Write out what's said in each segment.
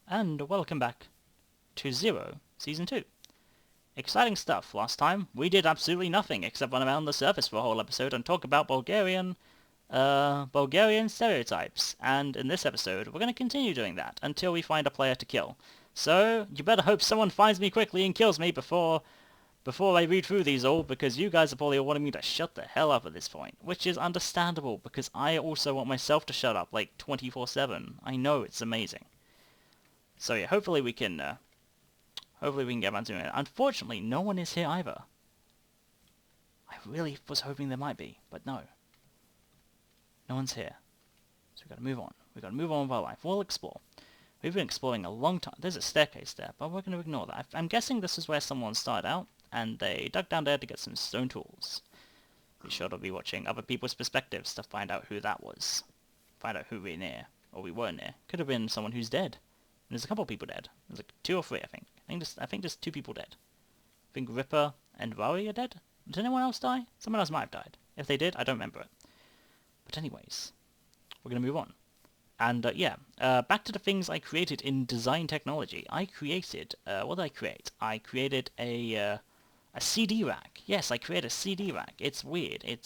and welcome back to Zero Season 2. Exciting stuff. Last time, we did absolutely nothing except run around the surface for a whole episode and talk about Bulgarian stereotypes. And in this episode, we're going to continue doing that until we find a player to kill. So, you better hope someone finds me quickly and kills me before I read through these all, because you guys are probably wanting me to shut the hell up at this point, which is understandable, because I also want myself to shut up, like, 24/7. I know, it's amazing. So yeah, hopefully we can get around to it. Unfortunately, no one is here either. I really was hoping there might be, but no. No one's here. So we've got to move on. We've got to move on with our life. We'll explore. We've been exploring a long time. There's a staircase there, but we're going to ignore that. I'm guessing this is where someone started out, and they dug down there to get some stone tools. Be sure to be watching other people's perspectives to find out who that was. Find out who we're near, or we were near. Could have been someone who's dead. There's a couple of people dead. There's like 2 or 3, I think. I think there's 2 people dead. I think Ripper and Rory are dead. Did anyone else die? Someone else might have died. If they did, I don't remember it. But anyways, we're going to move on. And back to the things I created in design technology. I created, what did I create? I created a CD rack. Yes, I created a CD rack. It's weird. It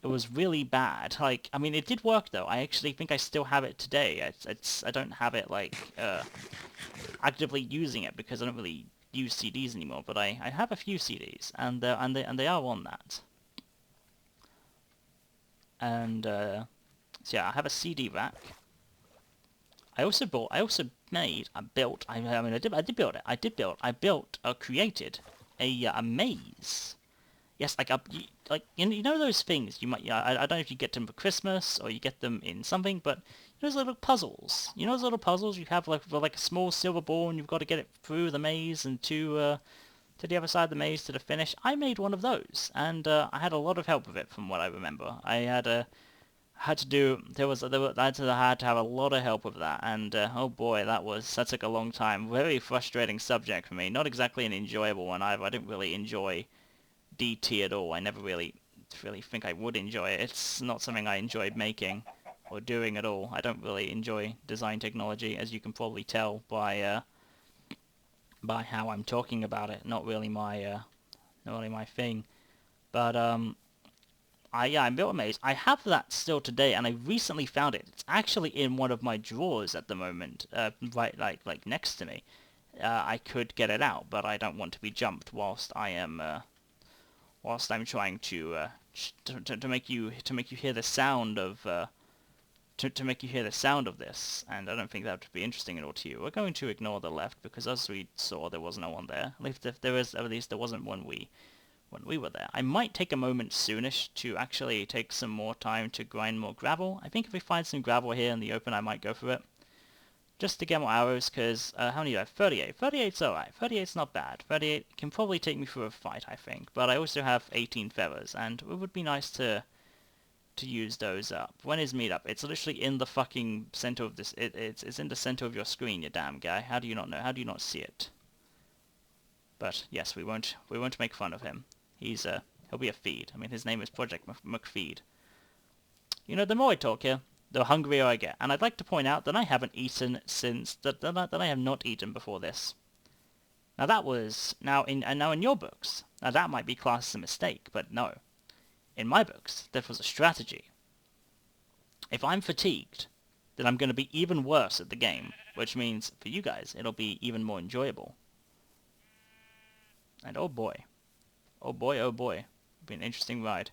was really bad. Like, I mean, it did work though. I actually think I still have it today. I don't have it like actively using it because I don't really use CDs anymore. But I have a few CDs, and they are on that. And so yeah, I have a CD rack. I built created a maze. Yes, you know those things you might. I don't know if you get them for Christmas or you get them in something, but those little puzzles. You know those little puzzles you have like a small silver ball and you've got to get it through the maze and to the other side of the maze to the finish. I made one of those, and I had a lot of help with it from what I remember. I had to have a lot of help with that, and oh boy, that took a long time. Very frustrating subject for me. Not exactly an enjoyable one either. I didn't really enjoy DT at all. I never really think I would enjoy it. It's not something I enjoyed making or doing at all. I don't really enjoy design technology, as you can probably tell by how I'm talking about it. Not really my thing. But I built a maze. I have that still today, and I recently found it. It's actually in one of my drawers at the moment, right like next to me. I could get it out, but I don't want to be jumped whilst I'm trying to make you hear the sound of to make you hear the sound of this, and I don't think that would be interesting at all to you. We're going to ignore the left because, as we saw, there was no one there. At least if there is, at least there wasn't when we were there. I might take a moment soonish to actually take some more time to grind more gravel. I think if we find some gravel here in the open, I might go for it. Just to get more arrows, because, how many do I have? 38. 38's alright. 38's not bad. 38 can probably take me through a fight, I think. But I also have 18 feathers, and it would be nice to use those up. When is meetup? It's literally in the fucking center of this. It's in the center of your screen, you damn guy. How do you not know? How do you not see it? But yes, we won't make fun of him. He'll be a feed. I mean, his name is ProjectMcCabe. You know, the more I talk here, the hungrier I get. And I'd like to point out that I haven't eaten that I have not eaten before this. Now that was now in your books. Now that might be classed as a mistake, but no. In my books, that was a strategy. If I'm fatigued, then I'm going to be even worse at the game, which means for you guys it'll be even more enjoyable. And oh boy, oh boy, it'll be an interesting ride.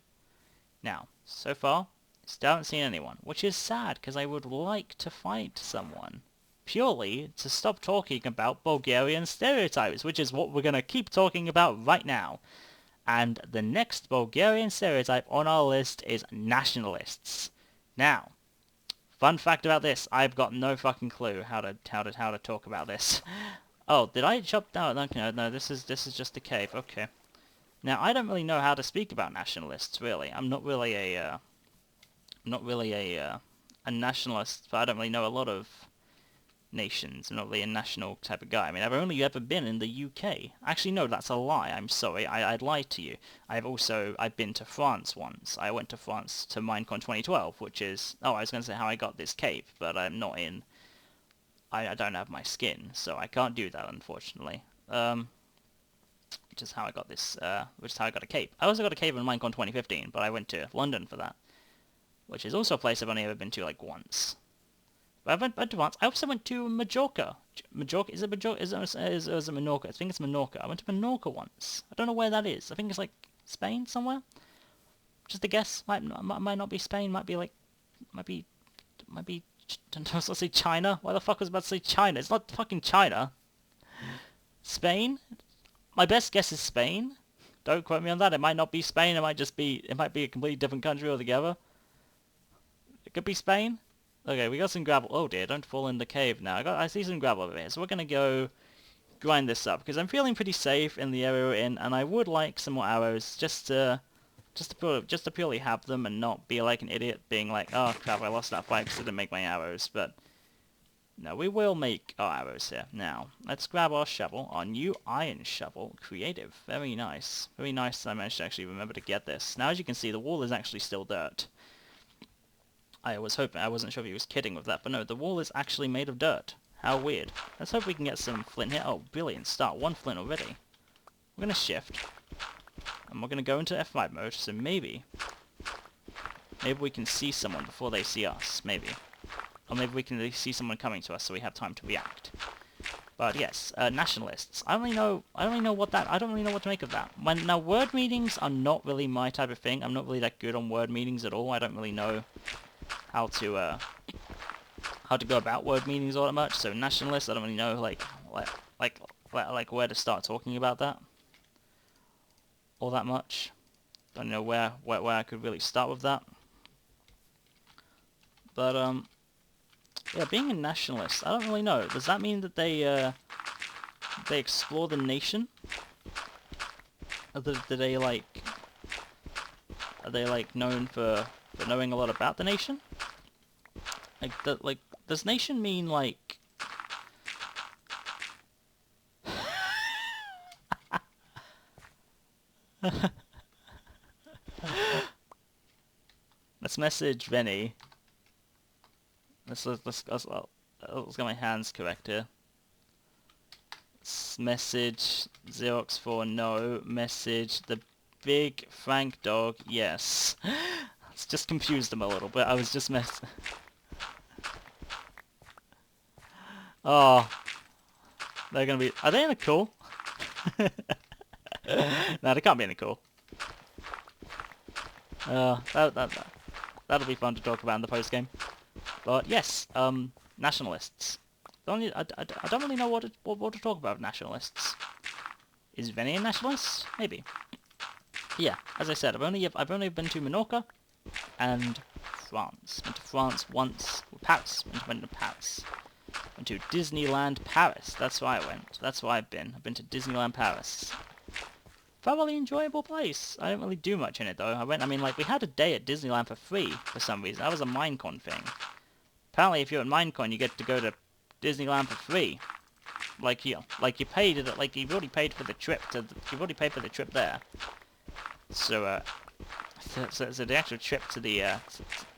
Now, so far, still haven't seen anyone, which is sad, because I would like to fight someone. Purely to stop talking about Bulgarian stereotypes, which is what we're going to keep talking about right now. And the next Bulgarian stereotype on our list is nationalists. Now, fun fact about this, I've got no fucking clue how to talk about this. Oh, did I chop down? No, this is just a cave. Okay. Now, I don't really know how to speak about nationalists, really. I'm not really a nationalist, but I don't really know a lot of nations. I'm not really a national type of guy. I mean, I've only ever been in the UK. Actually, no, that's a lie. I'm sorry. I'd lied to you. I've been to France once. I went to France to Minecon 2012, which is... Oh, I was going to say how I got this cave, but I'm not in... I don't have my skin, so I can't do that, unfortunately. Which is how I got this, which is how I got a cape. I also got a cape in Minecon 2015, but I went to London for that, which is also a place I've only ever been to, like, once. But I've been to once. I also went to Majorca. Majorca? Is it Majorca? Is it Menorca? I think it's Menorca. I went to Menorca once. I don't know where that is. I think it's, like, Spain somewhere? Just a guess. Might not be Spain. Might be, let's say China. Why the fuck was I about to say China? It's not fucking China. Spain? My best guess is Spain. Don't quote me on that. It might not be Spain. It might be a completely different country altogether. It could be Spain. Okay, we got some gravel. Oh dear, don't fall in the cave now. I see some gravel over here, so we're gonna go grind this up because I'm feeling pretty safe in the area we're in, and I would like some more arrows just to purely have them and not be like an idiot being like, oh crap, I lost that fight because I didn't make my arrows. But no, we will make our arrows here. Now, let's grab our shovel, our new iron shovel. Creative. Very nice. Very nice that I managed to actually remember to get this. Now, as you can see, the wall is actually still dirt. I wasn't sure if he was kidding with that, but no, the wall is actually made of dirt. How weird. Let's hope we can get some flint here. Oh, brilliant start. 1 flint already. We're going to shift. And we're going to go into F5 mode, so maybe we can see someone before they see us. Maybe. Or maybe we can see someone coming to us so we have time to react. But yes, nationalists. I don't really know what to make of that. Now, word meetings are not really my type of thing. I'm not really that good on word meetings at all. I don't really know how to go about word meetings all that much. So nationalists, I don't really know like where to start talking about that all that much. Don't know where I could really start with that. But yeah, being a nationalist, I don't really know. Does that mean that they explore the nation? Are they known for knowing a lot about the nation? Does nation mean like let's message Vinny. Let's get my hands correct here. Let's message Xerox4 no. Message the big Frank dog yes. It's just confused them a little bit. I was just Oh, they're gonna be. Are they in a call? No, they can't be in a call. That'll be fun to talk about in the post game. But yes, nationalists. I don't really know what to talk about with nationalists. Is Vinny a nationalist? Maybe. Yeah, as I said, I've only been to Menorca and France. Went to France once. Paris. Went to Paris. Went to Disneyland Paris. That's where I went. That's where I've been. I've been to Disneyland Paris. Thoroughly enjoyable place. I didn't really do much in it though. We had a day at Disneyland for free for some reason. That was a Minecon thing. Apparently, if you're at Minecon, you get to go to Disneyland for free. You've already paid for the trip there. So the actual trip to the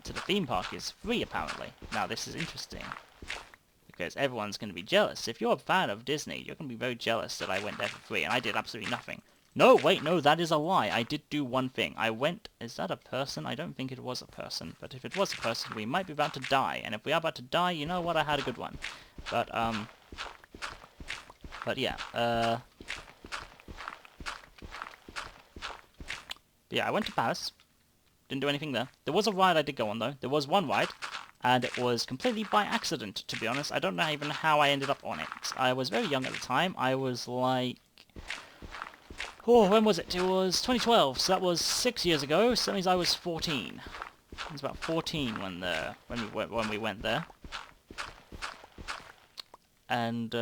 theme park is free apparently. Now this is interesting because everyone's going to be jealous. If you're a fan of Disney, you're going to be very jealous that I went there for free and I did absolutely nothing. No, wait, no, that is a lie. I did do one thing. I went... Is that a person? I don't think it was a person. But if it was a person, we might be about to die. And if we are about to die, you know what? I had a good one. But yeah. Yeah, I went to Paris. Didn't do anything there. There was a ride I did go on, though. There was one ride. And it was completely by accident, to be honest. I don't know even how I ended up on it. I was very young at the time. I was like... Oh, when was it? It was 2012, so that was 6 years ago, so that means I was 14. I was about 14 when we went there. And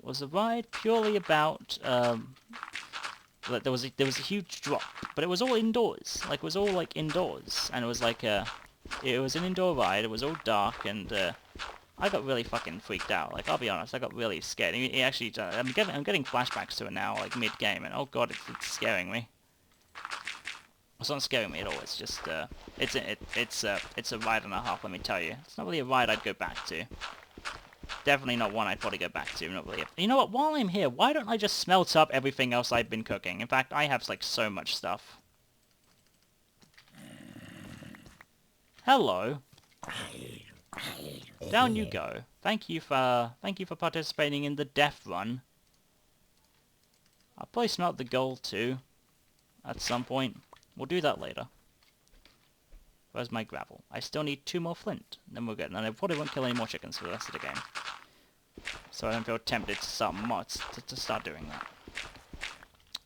was a ride purely about there was a huge drop, but it was all indoors. It was all indoors, and it was it was an indoor ride. It was all dark, and I got really fucking freaked out. I'll be honest, I got really scared. It actually, I'm getting flashbacks to it now, mid-game, and oh god, it's scaring me. It's not scaring me at all. It's just, it's a ride and a half. Let me tell you, it's not really a ride I'd go back to. definitely not one I'd probably go back to. Not really. You know what? While I'm here, why don't I just smelt up everything else I've been cooking? In fact, I have like so much stuff. Hello. Down you go. Thank you for participating in the death run. I'll probably smelt the gold too. At some point. We'll do that later. Where's my gravel? I still need 2 more flint. Then we're good. And I probably won't kill any more chickens for the rest of the game. So I don't feel tempted to start to start doing that.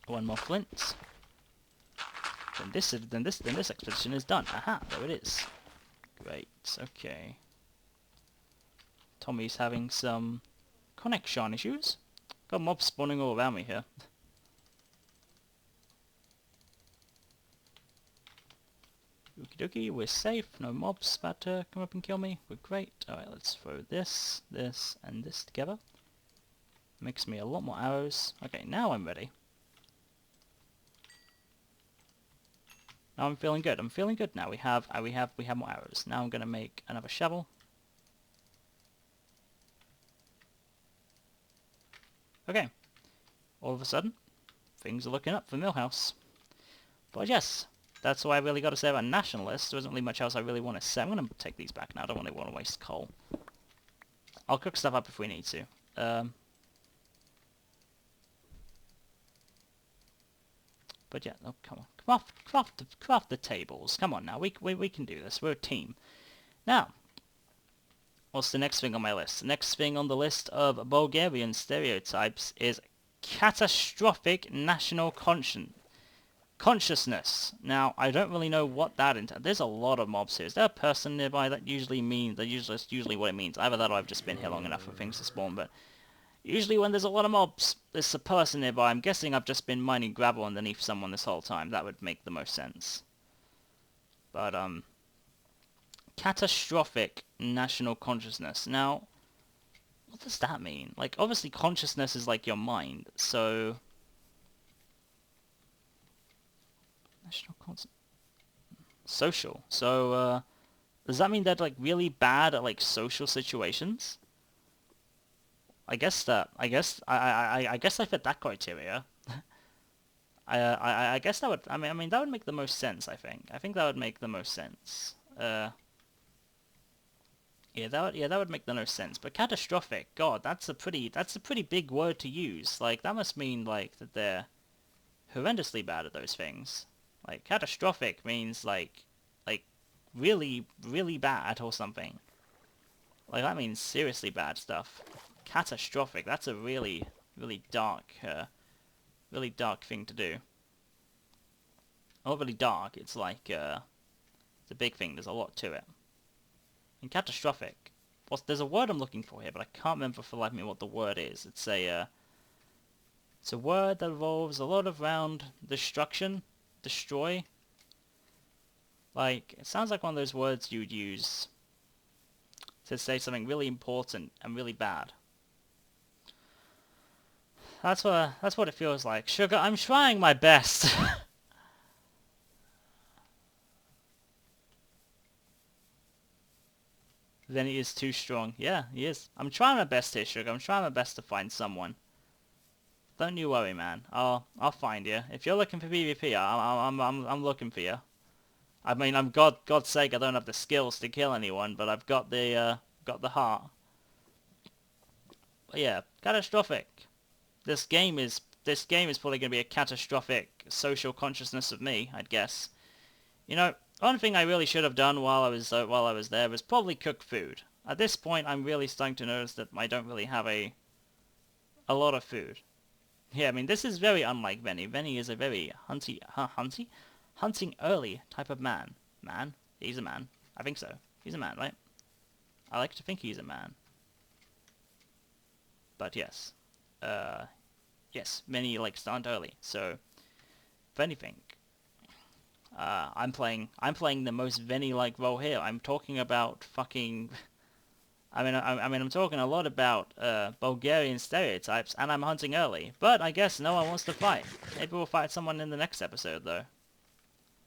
1 more flint. Then this expedition is done. Aha, there it is. Great. Okay. Tommy's having some connection issues. Got mobs spawning all around me here. Okie dokie, we're safe. No mobs about to come up and kill me. We're great. Alright, let's throw this, this, and this together. Makes me a lot more arrows. Okay, now I'm ready. Now I'm feeling good. I'm feeling good now. We have more arrows. Now I'm gonna make another shovel. Okay. All of a sudden, things are looking up for Millhouse. But yes, that's all I really got to say about nationalists. There isn't really much else I really want to say. I'm going to take these back now. I don't really want to waste coal. I'll cook stuff up if we need to. But yeah, oh, come on. Craft the tables. Come on now. We can do this. We're a team. Now, what's the next thing on my list? The next thing on the list of Bulgarian stereotypes is catastrophic national consciousness. Now, I don't really know what that entails. There's a lot of mobs here. Is there a person nearby? That's usually what it means. Either that or I've just been here long enough for things to spawn, but usually when there's a lot of mobs, there's a person nearby. I'm guessing I've just been mining gravel underneath someone this whole time. That would make the most sense. But, catastrophic national consciousness. Now, what does that mean? Like, obviously consciousness is like your mind, so... Social. So, does that mean they're like really bad at like social situations? I guess I guess I fit that criteria. I guess that would. I mean that would make the most sense. I think that would make the most sense. Yeah, that would make the most sense. But catastrophic, God, that's a pretty big word to use. Like that must mean like that they're horrendously bad at those things. Like, catastrophic means, like, really, really bad or something. Like, that means seriously bad stuff. Catastrophic, that's a really, really dark thing to do. Not really dark, it's like, it's a big thing, there's a lot to it. And catastrophic, there's a word I'm looking for here, but I can't remember for the life of me what the word is. It's a word that revolves a lot around destruction. Destroy. Like, it sounds like one of those words you'd use to say something really important and really bad. That's what it feels like. Sugar, I'm trying my best. Then he is too strong. Yeah, he is. I'm trying my best here, Sugar. I'm trying my best to find someone. Don't you worry, man. I'll find you. If you're looking for PvP, I'm looking for you. I mean, I'm God's sake, I don't have the skills to kill anyone, but I've got the heart. But yeah, catastrophic. This game is probably going to be a catastrophic social consciousness of me, I'd guess. You know, one thing I really should have done while I was there was probably cook food. At this point, I'm really starting to notice that I don't really have a lot of food. Yeah, I mean, this is very unlike Venny. Venny is a very hunting early type of man. Man? He's a man. I think so. He's a man, right? I like to think he's a man. But yes. Yes, Venny likes to hunt early. So, if anything, I'm playing the most Venny-like role here. I'm talking about fucking... I'm talking a lot about Bulgarian stereotypes, and I'm hunting early. But I guess no one wants to fight. Maybe we'll fight someone in the next episode, though.